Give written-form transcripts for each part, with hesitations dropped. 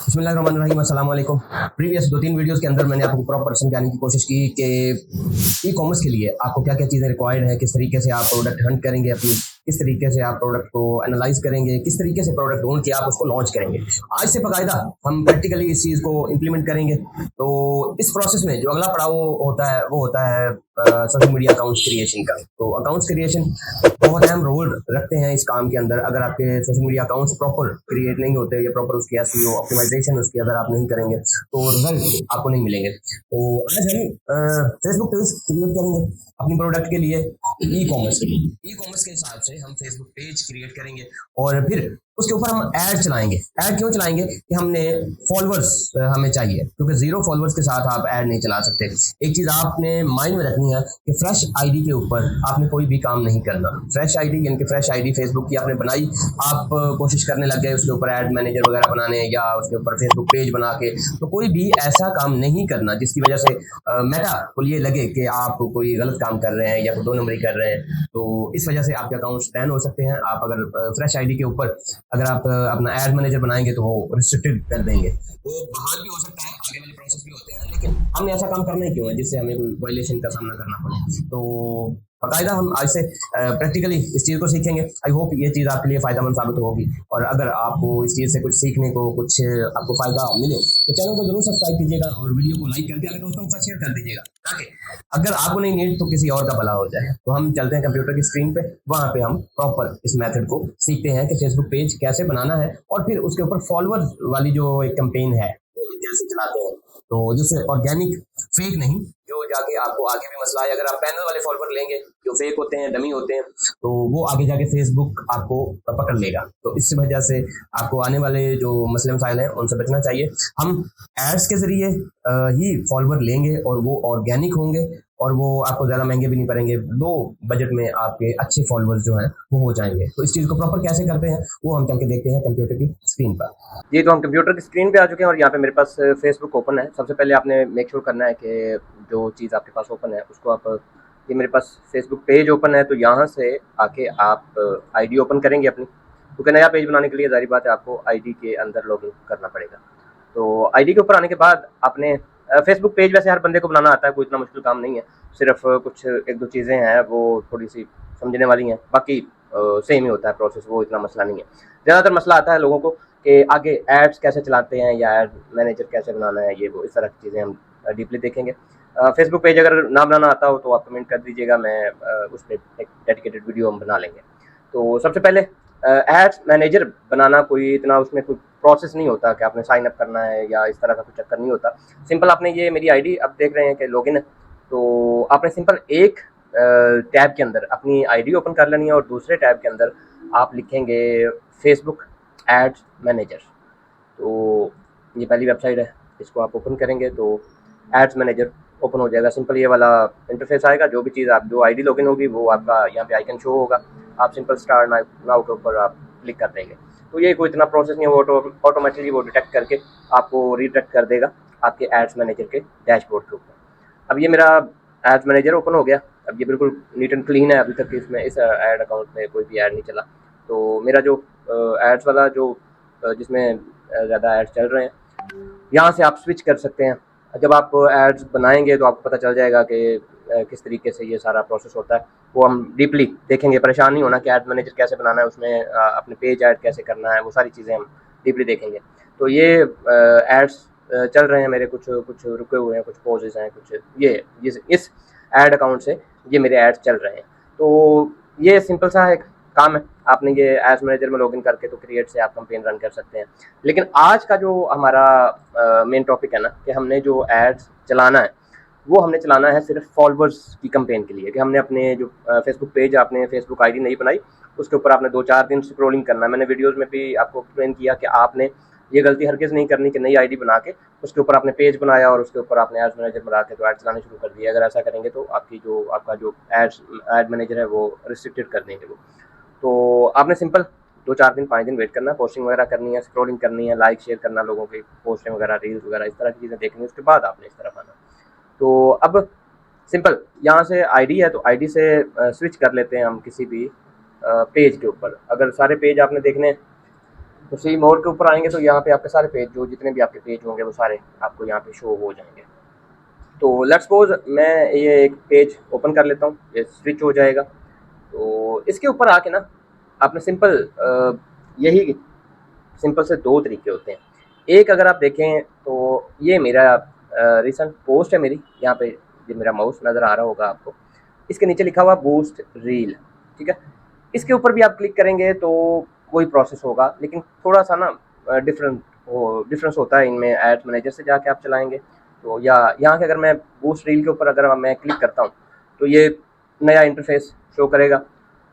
बिस्मिल्लाहिर्रहमानिर्रहीम, अस्सलाम वालेकुम। प्रीवियस 2-3 वीडियोस के अंदर मैंने आपको प्रॉपर समझाने की कोशिश की कि ई कॉमर्स के लिए आपको क्या-क्या चीज़ें रिक्वायर्ड है, किस तरीके से आप प्रोडक्ट हंट करेंगे अपनी, किस तरीके से आप प्रोडक्ट को एनालाइज़ करेंगे, किस तरीके से प्रोडक्ट ढूँढ के आप उसको लॉन्च करेंगे। आज से बाकायदा हम प्रैक्टिकली इस चीज़ को इम्प्लीमेंट करेंगे। तो इस प्रोसेस में जो अगला पड़ाव होता है वो होता है सोशल मीडिया अकाउंट्स क्रिएशन का। तो अकाउंट्स क्रिएशन बहुत अहम रोल रखते हैं इस काम के अंदर। अगर आपके social media accounts proper create नहीं होते या प्रॉपर उसकी एसईओ ऑप्टिमाइजेशन उसकी अगर आप नहीं करेंगे तो रिजल्ट आपको नहीं मिलेंगे। तो आज हम फेसबुक पेज क्रिएट करेंगे अपनी प्रोडक्ट के लिए, ई कॉमर्स के लिए। ई कॉमर्स के हिसाब से हम फेसबुक पेज क्रिएट करेंगे और फिर उसके ऊपर हम ऐड चलाएंगे। ऐड क्यों चलाएंगे कि हमने फॉलोअर्स हमें चाहिए, क्योंकि जीरो फॉलोअर्स के साथ आप ऐड नहीं चला सकते। एक चीज़ आपने माइंड में रखनी है कि फ्रेश आईडी के ऊपर आपने कोई भी काम नहीं करना। फ्रेश आईडी यानी कि फ्रेश आईडी फेसबुक की आपने बनाई, आप कोशिश करने लग गए उसके ऊपर ऐड मैनेजर वगैरह बनाने या उसके ऊपर फेसबुक पेज बना के, तो कोई भी ऐसा काम नहीं करना जिसकी वजह से मेटा को ये लगे कि आप कोई गलत काम कर रहे हैं या कोई दो नंबरी कर रहे हैं। तो इस वजह से आपके अकाउंट्स बैन हो सकते हैं। आप अगर फ्रेश आईडी के ऊपर अगर आप अपना एड मैनेजर बनाएंगे तो वो रिस्ट्रिक्टेड कर देंगे। वो बहाल भी हो सकता है, आगे वाले प्रोसेस भी होते हैं, लेकिन हमने ऐसा काम करना ही क्यों है जिससे हमें कोई वायलेशन का सामना करना पड़े। तो बाकायदा हम आज से प्रैक्टिकली इस चीज़ को सीखेंगे। आई होप ये चीज़ आपके लिए फ़ायदेमंद साबित होगी, और अगर आपको इस चीज़ से कुछ सीखने को, कुछ आपको फ़ायदा मिले तो चैनल को जरूर सब्सक्राइब कीजिएगा और वीडियो को लाइक करके अपने दोस्तों के साथ शेयर कर दीजिएगा, ताकि अगर आपको नहीं नीड तो किसी और का भला हो जाए। तो हम चलते हैं कंप्यूटर की स्क्रीन पे, वहाँ पे हम प्रॉपर इस मेथड को सीखते हैं कि फेसबुक पेज कैसे बनाना है और फिर उसके ऊपर फॉलोअर्स वाली जो एक कैंपेन है कैसे चलाते हैं। तो जिससे ऑर्गेनिक, फेक नहीं, जो जाके आपको आगे भी मसला है। अगर आप पैनल वाले फॉलोअर लेंगे जो फेक होते हैं, डमी होते हैं, तो वो आगे जाके फेसबुक आपको पकड़ लेगा। तो इस वजह से आपको आने वाले जो मसले मसाइल हैं उनसे बचना चाहिए। हम एड्स के जरिए ही फॉलोअर लेंगे और वो ऑर्गेनिक होंगे और वो आपको ज़्यादा महंगे भी नहीं पड़ेंगे। लो बजट में आपके अच्छे फॉलोअर्स जो हैं वो हो जाएंगे। तो इस चीज़ को प्रॉपर कैसे करते हैं वो हम चल के देखते हैं कंप्यूटर की स्क्रीन पर। जी, तो हम कंप्यूटर की स्क्रीन पे आ चुके हैं और यहाँ पे मेरे पास फेसबुक ओपन है। सबसे पहले आपने मेक श्योर करना है कि जो चीज़ आपके पास ओपन है उसको आप, ये मेरे पास फेसबुक पेज ओपन है, तो यहाँ से आके आप आईडी ओपन करेंगे अपनी, क्योंकि नया पेज बनाने के लिए ज़ाहिर बात है आपको आईडी के अंदर लॉगिन करना पड़ेगा। तो आईडी के ऊपर आने के बाद आपने फेसबुक पेज वैसे हर बंदे को बनाना आता है, कोई इतना मुश्किल काम नहीं है। सिर्फ कुछ 1-2 चीज़ें हैं वो थोड़ी सी समझने वाली हैं, बाकी सेम ही होता है प्रोसेस, वो इतना मसला नहीं है। ज़्यादातर मसला आता है लोगों को कि आगे एड्स कैसे चलाते हैं या एड मैनेजर कैसे बनाना है, ये वो इस तरह की चीज़ें हम डीपली देखेंगे। फेसबुक पेज अगर ना बनाना आता हो तो आप कमेंट कर दीजिएगा, मैं उस पर एक डेडिकेटेड वीडियो हम बना लेंगे। तो सबसे पहले एड्स मैनेजर बनाना कोई इतना उसमें कोई प्रोसेस नहीं होता कि आपने साइन अप करना है या इस तरह का कुछ चक्कर नहीं होता। सिंपल आपने, ये मेरी आईडी अब देख रहे हैं कि लॉगिन है, तो आपने सिंपल एक टैब के अंदर अपनी आईडी ओपन कर लेनी है और दूसरे टैब के अंदर आप लिखेंगे फेसबुक एड्स मैनेजर। तो ये पहली वेबसाइट है, इसको आप ओपन करेंगे तो एड्स मैनेजर ओपन हो जाएगा। सिंपल ये वाला इंटरफेस आएगा, जो भी चीज़ आप, जो आईडी लॉगिन होगी वो आपका यहाँ पे आइकन शो होगा। आप सिंपल स्टार नाउ के ऊपर आप क्लिक कर देंगे, तो ये कोई इतना प्रोसेस नहीं है, वो ऑटोमेटिकली वो डिटेक्ट करके आपको रीडायरेक्ट कर देगा आपके एड्स मैनेजर के डैशबोर्ड के ऊपर। अब ये मेरा एड्स मैनेजर ओपन हो गया। अब ये बिल्कुल नीट एंड क्लीन है, अभी तक इसमें इस ऐड अकाउंट में कोई भी ऐड नहीं चला। तो मेरा जो एड्स वाला जो जिसमें ज़्यादा एड्स चल रहे हैं, यहाँ से आप स्विच कर सकते हैं। जब आप एड्स बनाएंगे तो आपको पता चल जाएगा कि किस तरीके से ये सारा प्रोसेस होता है, वो हम डीपली देखेंगे। परेशान नहीं होना कि एड मैनेजर कैसे बनाना है, उसमें अपने पेज ऐड कैसे करना है, वो सारी चीज़ें हम डीपली देखेंगे। तो ये एड्स चल रहे हैं मेरे, कुछ कुछ रुके हुए हैं, कुछ पॉजेज हैं, कुछ ये इस एड अकाउंट से ये मेरे एड्स चल रहे हैं। तो ये सिंपल सा एक काम है, आपने ये एड्स मैनेजर में लॉगिन करके तो क्रिएट से आप कैंपेन रन कर सकते हैं। लेकिन आज का जो हमारा मेन टॉपिक है ना, कि हमने जो एड्स चलाना है वो हमने चलाना है सिर्फ फॉलोअर्स की कैंपेन के लिए, कि हमने अपने जो फेसबुक पेज, आपने फेसबुक आईडी नहीं बनाई, उसके ऊपर आपने 2-4 दिन स्क्रॉलिंग करना है। मैंने वीडियोज़ में भी आपको एक्सप्लेन किया कि आपने ये गलती हरगिज़ नहीं करनी कि नई आईडी बना के उसके ऊपर आपने पेज बनाया और उसके ऊपर आपने एड्स मैनेजर बना के तो ऐड चलाने शुरू कर दिए। अगर ऐसा करेंगे तो आपका जो एड मैनेजर है वो रिस्ट्रिक्टेड कर देंगे वो। तो आपने सिंपल 2-4 दिन 5 दिन वेट करना है, पोस्टिंग वगैरह करनी है, स्क्रॉलिंग करनी है, लाइक शेयर करना, लोगों की पोस्टिंग वगैरह, रील्स वगैरह इस तरह की चीज़ें देखनी है, उसके बाद आपने इस तरफ आना। तो अब सिंपल यहाँ से आईडी है, तो आईडी से स्विच कर लेते हैं हम किसी भी पेज के ऊपर। अगर सारे पेज आपने देखने हैं तो सी मोर के ऊपर आएंगे तो यहाँ पे आपके सारे पेज, जो जितने भी आपके पेज होंगे वो सारे आपको यहाँ पे शो हो जाएंगे। तो लेट्स सपोज मैं ये एक पेज ओपन कर लेता हूँ, ये स्विच हो जाएगा। तो इसके ऊपर आके ना आपने सिंपल यही सिंपल से दो तरीके होते हैं। एक अगर आप देखें तो ये मेरा रिसेंट पोस्ट है मेरी, यहाँ पे ये मेरा माउस नज़र आ रहा होगा आपको, इसके नीचे लिखा हुआ बूस्ट रील, ठीक है। इसके ऊपर भी आप क्लिक करेंगे तो वही प्रोसेस होगा, लेकिन थोड़ा सा ना डिफरेंस होता है इनमें। एड्स मैनेजर से जाके आप चलाएंगे तो, या यहाँ के अगर मैं बूस्ट रील के ऊपर अगर मैं क्लिक करता हूँ तो ये नया इंटरफेस शो करेगा,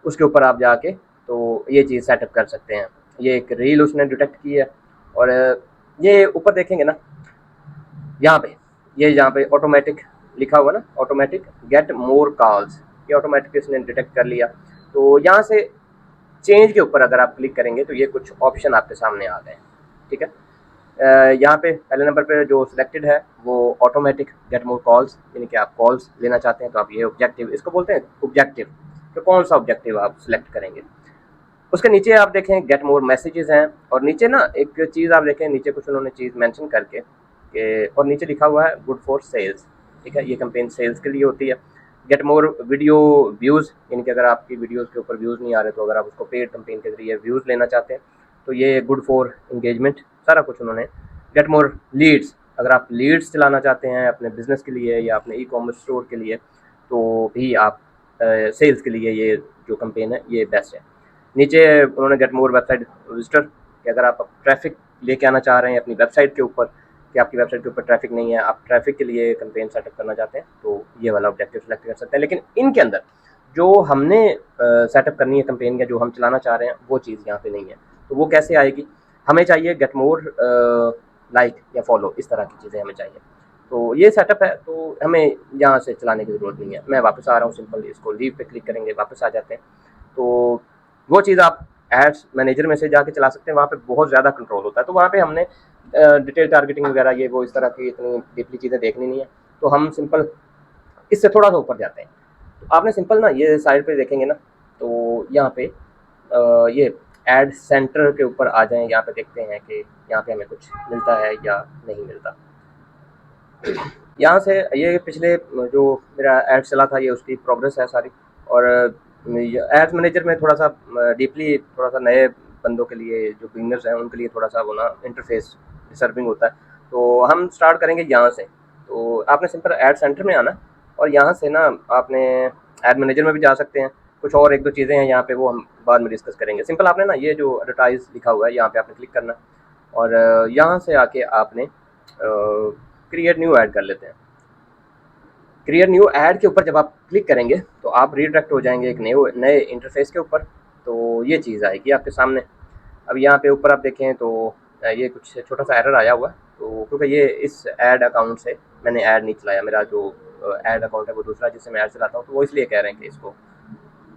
उसके ऊपर आप जाके तो ये चीज़ सेटअप कर सकते हैं। ये एक रील उसने डिटेक्ट की है, और ये ऊपर देखेंगे ना यहाँ पे, ये यहाँ पे ऑटोमेटिक लिखा हुआ ना, ऑटोमेटिक गेट मोर कॉल्स, ये ऑटोमेटिक इसने डिटेक्ट कर लिया। तो यहाँ से चेंज के ऊपर अगर आप क्लिक करेंगे तो ये कुछ ऑप्शन आपके सामने आ गए, ठीक है। यहाँ पे पहले नंबर पे जो सिलेक्टेड है वो ऑटोमेटिक गेट मोर कॉल्स, यानी कि आप कॉल्स लेना चाहते हैं तो आप ये ऑब्जेक्टिव, इसको बोलते हैं ऑब्जेक्टिव, तो कौन सा ऑब्जेक्टिव आप सिलेक्ट करेंगे। उसके नीचे आप देखें गेट मोर मैसेजेस हैं, और नीचे ना एक चीज़ आप देखें, नीचे कुछ उन्होंने चीज़ मेंशन करके और नीचे लिखा हुआ है गुड फॉर सेल्स, ठीक है। ये कैंपेन सेल्स के लिए होती है। गेट मोर वीडियो व्यूज़, यानी कि अगर आपकी वीडियोज़ के ऊपर व्यूज़ नहीं आ रहे तो अगर आप उसको पेड कैंपेन के जरिए व्यूज़ लेना चाहते हैं तो ये गुड फॉर इंगेजमेंट, सारा कुछ उन्होंने। गेट मोर लीड्स, अगर आप लीड्स चलाना चाहते हैं अपने बिजनेस के लिए या अपने ई कॉमर्स स्टोर के लिए तो भी आप सेल्स के लिए ये जो कैंपेन है ये बेस्ट है। नीचे उन्होंने गेट मोर वेबसाइट विजिटर, कि अगर आप ट्रैफिक लेके आना चाह रहे हैं अपनी वेबसाइट के ऊपर, कि आपकी वेबसाइट के ऊपर ट्रैफिक नहीं है, आप ट्रैफिक के लिए कैंपेन सेटअप करना चाहते हैं तो ये वाला ऑब्जेक्टिव सेलेक्ट कर सकते हैं। लेकिन इनके अंदर जो हमने सेटअप करनी है कैंपेन या जो हम चलाना चाह रहे हैं वो चीज़ यहाँ पे नहीं है। तो वो कैसे आएगी, हमें चाहिए गेट मोर लाइक या फॉलो, इस तरह की चीज़ें हमें चाहिए। तो ये सेटअप है, तो हमें यहाँ से चलाने की ज़रूरत नहीं है। मैं वापस आ रहा हूँ, सिंपल इसको लीव पे क्लिक करेंगे, वापस आ जाते हैं। तो वो चीज़ आप एड्स मैनेजर में से जाके चला सकते हैं, वहाँ पे बहुत ज़्यादा कंट्रोल होता है। तो वहाँ पे हमने डिटेल टारगेटिंग वगैरह ये वो इस तरह की इतनी डीपली चीज़ें देखनी नहीं है, तो हम सिंपल इससे थोड़ा सा ऊपर जाते हैं। तो आपने सिंपल ना ये साइड पे देखेंगे ना, तो यहाँ पे ये एड सेंटर के ऊपर आ जाएं, यहाँ पे देखते हैं कि यहाँ पे हमें कुछ मिलता है या नहीं मिलता। यहाँ से ये पिछले जो मेरा ऐड चला था ये उसकी प्रोग्रेस है सारी, और एड्स मैनेजर में थोड़ा सा डीपली, थोड़ा सा नए बंदों के लिए, जो बिगनर्स हैं उनके लिए थोड़ा सा वो ना इंटरफेस डिस्टर्बिंग होता है। तो हम स्टार्ट करेंगे यहाँ से। तो आपने सिंपल ऐड सेंटर में आना, और यहाँ से ना आपने ऐड मैनेजर में भी जा सकते हैं। कुछ और एक दो चीज़ें हैं यहाँ पे, वो हम बाद में डिस्कस करेंगे। सिंपल आपने ना ये जो एडवर्टाइज लिखा हुआ है यहाँ पे आपने क्लिक करना, और यहाँ से आके आपने क्रिएट न्यू ऐड कर लेते हैं। क्रिएट न्यू ऐड के ऊपर जब आप क्लिक करेंगे तो आप रीडायरेक्ट हो जाएंगे एक नए इंटरफेस के ऊपर। तो ये चीज़ आएगी आपके सामने। अब यहाँ पे ऊपर आप देखें तो ये कुछ छोटा सा एरर आया हुआ है, तो क्योंकि ये इस ऐड अकाउंट से मैंने ऐड नहीं चलाया, मेरा जो ऐड अकाउंट है वो दूसरा जिससे मैं ऐड चलाता हूँ, तो वो इसलिए कह रहे हैं कि इसको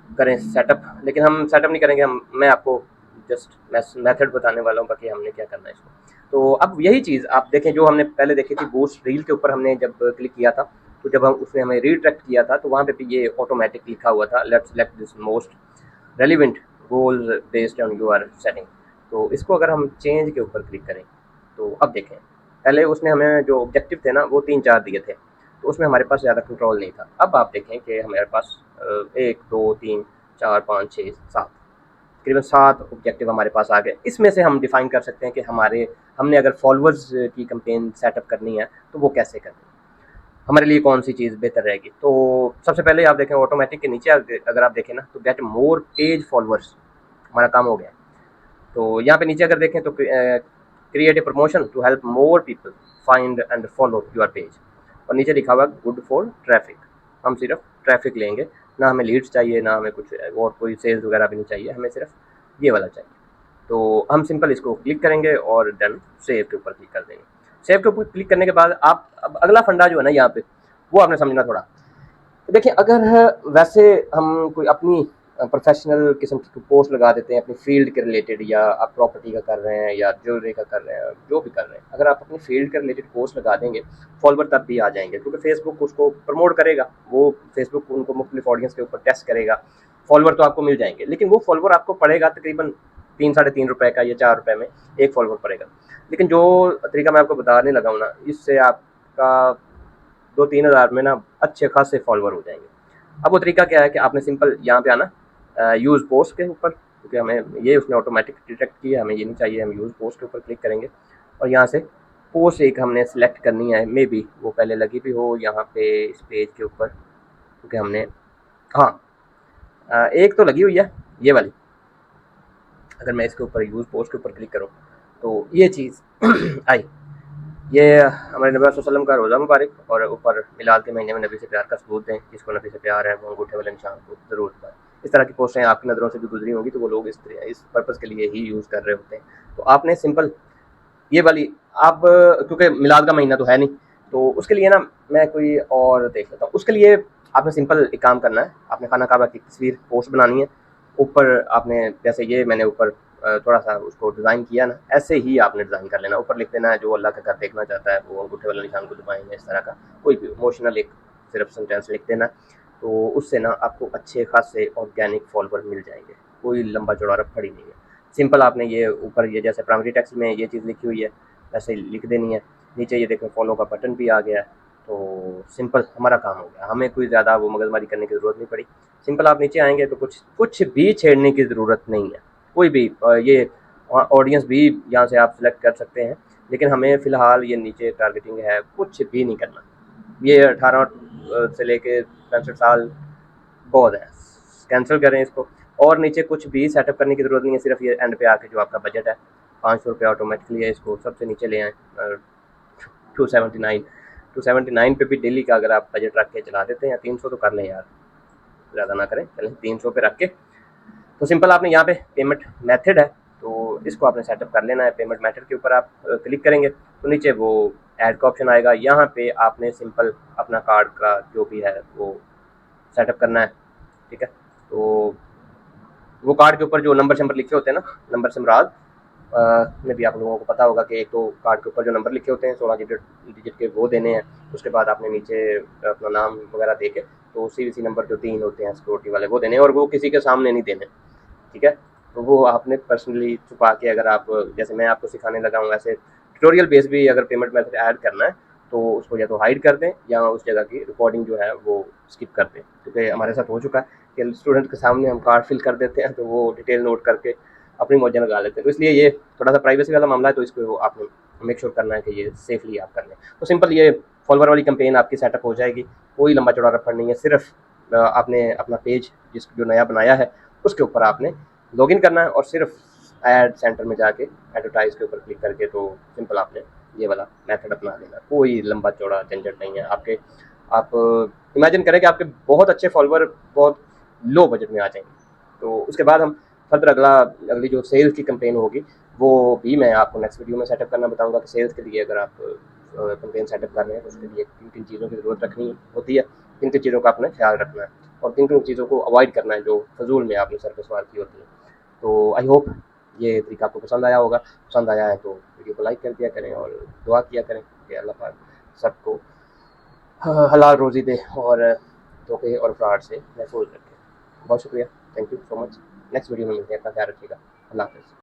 करें सेटअप। लेकिन हम सेटअप नहीं करेंगे, मैं आपको जस्ट मेथड बताने वाला हूँ बाकी हमने क्या करना है इसको। तो अब यही चीज़ आप देखें जो हमने पहले देखी थी बूस्ट रील के ऊपर, हमने जब क्लिक किया था तो जब हम उसने हमें रीट्रैक्ट किया था तो वहाँ पे भी ये ऑटोमेटिक लिखा हुआ था let's select this most relevant goal based on your setting. तो इसको अगर हम चेंज के ऊपर क्लिक करें तो अब देखें, पहले उसने हमें जो ऑब्जेक्टिव थे ना वो 3-4 दिए थे, तो उसमें हमारे पास ज़्यादा कंट्रोल नहीं था। अब आप देखें कि हमारे पास 1 2 3 4 5 6 7 तकरीबन 7 ऑब्जेक्टिव हमारे पास आ गए। इसमें से हम डिफ़ाइन कर सकते हैं कि हमने अगर फॉलोअर्स की कैंपेन सेटअप करनी है तो वो कैसे करनी है, हमारे लिए कौन सी चीज़ बेहतर रहेगी। तो सबसे पहले आप देखें ऑटोमेटिक के नीचे अगर आप देखें ना तो गेट मोर पेज फॉलोअर्स हमारा काम हो गया। तो यहाँ पे नीचे अगर देखें तो create a promotion to help more people find and follow your page, और नीचे लिखा हुआ गुड फॉर ट्रैफिक। हम सिर्फ ट्रैफिक लेंगे, ना हमें लीड्स चाहिए, ना हमें कुछ और कोई सेल्स वगैरह भी नहीं चाहिए, हमें सिर्फ ये वाला चाहिए। तो हम सिंपल इसको क्लिक करेंगे और देन सेव के ऊपर क्लिक कर देंगे। सेव के ऊपर क्लिक करने के बाद आप अब अगला फंडा जो है ना यहाँ पे वो आपने समझना थोड़ा। देखिए अगर वैसे हम कोई अपनी प्रोफेशनल किस्म की पोस्ट लगा देते हैं अपनी फील्ड के रिलेटेड, या आप प्रॉपर्टी का कर रहे हैं या ज्वेलरी का कर रहे हैं, जो भी कर रहे हैं, अगर आप अपनी फील्ड के रिलेटेड पोस्ट लगा देंगे फॉलोवर तब भी आ जाएंगे, क्योंकि फेसबुक उसको प्रमोट करेगा, वो फेसबुक उनको मुख्तलिफ ऑडियंस के ऊपर टेस्ट करेगा, फॉलोवर तो आपको मिल जाएंगे, लेकिन वो फॉलोवर आपको पड़ेगा तकरीबन ₹3-3.5 का या ₹4 में एक फॉलोवर पड़ेगा। लेकिन जो तरीका मैं आपको बताने लगा हूँ ना, इससे आपका 2-3 हज़ार में ना अच्छे खासे फॉलोवर हो जाएंगे। अब वो तरीका क्या है कि आपने सिंपल यहाँ पे आना यूज़ पोस्ट के ऊपर, क्योंकि हमें ये उसने ऑटोमेटिक डिटेक्ट किया, हमें ये नहीं चाहिए। हम यूज़ पोस्ट के ऊपर क्लिक करेंगे और यहाँ से पोस्ट एक हमने सेलेक्ट करनी है, मे बी वो पहले लगी भी हो यहाँ पे इस पेज के ऊपर, क्योंकि हमने हाँ एक तो लगी हुई है ये वाली। अगर मैं इसके ऊपर यूज़ पोस्ट के ऊपर क्लिक करूँ तो ये चीज़ आई, ये हमारे नबी वसल्लम का रोज़ा मुबारक और ऊपर मिलाद के महीने में नबी से प्यार का सबूत दें, जिसको नबी से प्यार है वो अंगूठे वाले निशान को ज़रूर पाए। इस तरह की पोस्टें आपकी नज़रों से भी गुजरी होंगी, तो वो लोग इस पर्पज़ के लिए ही यूज़ कर रहे होते हैं। तो आपने सिंपल ये वाली आप, क्योंकि मिलाद का महीना तो है नहीं, तो उसके लिए ना मैं कोई और देख लेता हूँ। उसके लिए आपने सिंपल एक काम करना है, आपने खाना काबा की तस्वीर पोस्ट बनानी है। ऊपर आपने जैसे ये मैंने ऊपर थोड़ा सा उसको डिज़ाइन किया ना, ऐसे ही आपने डिज़ाइन कर लेना। ऊपर लिख देना है जो अल्लाह का घर देखना चाहता है वो अंगूठे वाले निशान को दबाएंगे, इस तरह का कोई भी इमोशनल एक सिर्फ सेंटेंस लिख देना। तो उससे ना आपको अच्छे खासे ऑर्गेनिक फॉलोवर मिल जाएंगे, कोई लंबा चौड़ा रफड़ ही नहीं है। सिंपल आपने ये ऊपर ये जैसे प्राइमरी टेक्स्ट में ये चीज़ लिखी हुई है ऐसे लिख देनी है। नीचे ये देखें फॉलो का बटन भी आ गया है, तो सिंपल हमारा काम हो गया, हमें कोई ज़्यादा वो मगजमारी करने की ज़रूरत नहीं पड़ी। सिंपल आप नीचे आएंगे तो कुछ भी छेड़ने की ज़रूरत नहीं है, कोई भी ये ऑडियंस भी यहाँ से आप सिलेक्ट कर सकते हैं। लेकिन हमें फ़िलहाल ये नीचे टारगेटिंग है, कुछ भी नहीं करना। ये 18 से लेके 65 साल बहुत है, कैंसिल करें इसको। और नीचे कुछ भी सेटअप करने की ज़रूरत नहीं है, सिर्फ ये एंड पे आके जो आपका बजट है ₹500 ऑटोमेटिकली है, इसको सबसे नीचे ले आएँ। 279 279 पे भी डेली का अगर आप बजट रख के चला देते हैं, 300 तो कर लें यार, ज़्यादा ना करें, चलें 300 पे रख के। तो सिंपल आपने यहाँ पे पेमेंट मेथड है, तो इसको आपने सेटअप कर लेना है। पेमेंट मेथड के ऊपर आप क्लिक करेंगे तो नीचे वो ऐड का ऑप्शन आएगा, यहाँ पे आपने सिंपल अपना कार्ड का जो भी है वो सेटअप करना है, ठीक है। तो वो कार्ड के ऊपर जो नंबर लिखे होते हैं ना, नंबर सिमराज में भी आप लोगों को पता होगा कि एक तो कार्ड के ऊपर जो नंबर लिखे होते हैं 16 डिजिट के वो देने हैं। उसके बाद आपने नीचे अपना नाम वगैरह दे के तो उसी नंबर जो 3 होते हैं सिक्योरिटी वाले वो देने हैं, और वो किसी के सामने नहीं देने, ठीक है। तो वो आपने पर्सनली छुपा के, अगर आप जैसे मैं आपको सिखाने लगा हूँ ऐसे ट्यूटोरियल बेस भी अगर पेमेंट मेथड ऐड करना है तो उसको या तो हाइड कर दें या उस जगह की रिकॉर्डिंग जो है वो स्किप कर दें, क्योंकि हमारे साथ हो चुका है कि स्टूडेंट के सामने हम कार्ड फिल कर देते हैं तो वो डिटेल नोट करके अपनी मौजें लगा लेते हैं। तो इसलिए ये थोड़ा सा प्राइवेसी वाला मामला है, तो इसको आपने मेक श्योर करना है कि ये सेफली आप कर लें। तो सिंपल ये फॉलोवर वाली कैंपेन आपकी सेटअप हो जाएगी, कोई लंबा चौड़ा रफड़ नहीं है। सिर्फ आपने अपना पेज जो नया बनाया है उसके ऊपर आपने लॉगिन करना है और सिर्फ ऐड सेंटर में जाके एडवर्टाइज के ऊपर क्लिक करके तो सिंपल आपने ये वाला मेथड अपना लेना। कोई लंबा चौड़ा झंझट नहीं है। आप इमेजिन करें कि आपके बहुत अच्छे फॉलोवर बहुत लो बजट में आ जाएंगे, तो उसके बाद हम फर्दर अगली जो सेल्स की कैंपेन होगी वो भी मैं आपको नेक्स्ट वीडियो में सेटअप करना बताऊंगा कि सेल्स के लिए अगर आप कैंपेन सेटअप कर रहे हैं तो उसके लिए किन किन चीज़ों की ज़रूरत रखनी होती है, किन किन चीज़ों का आपने ख्याल रखना है और किन किन चीज़ों को अवॉइड करना है जो फजूल में आपने सर पे सवार की होती है। तो आई होप ये तरीका आपको पसंद आया होगा। पसंद आया है तो वीडियो को लाइक कर दिया करें और दुआ किया करें कि अल्लाह पाक सबको हलाल रोज़ी दे और धोखे और फ्रॉड से महफूज रखे। बहुत शुक्रिया, thank you so much. Next video में मिलते हैं, अपना ख्याल रखिएगा। अल्लाह हाफ़िज़।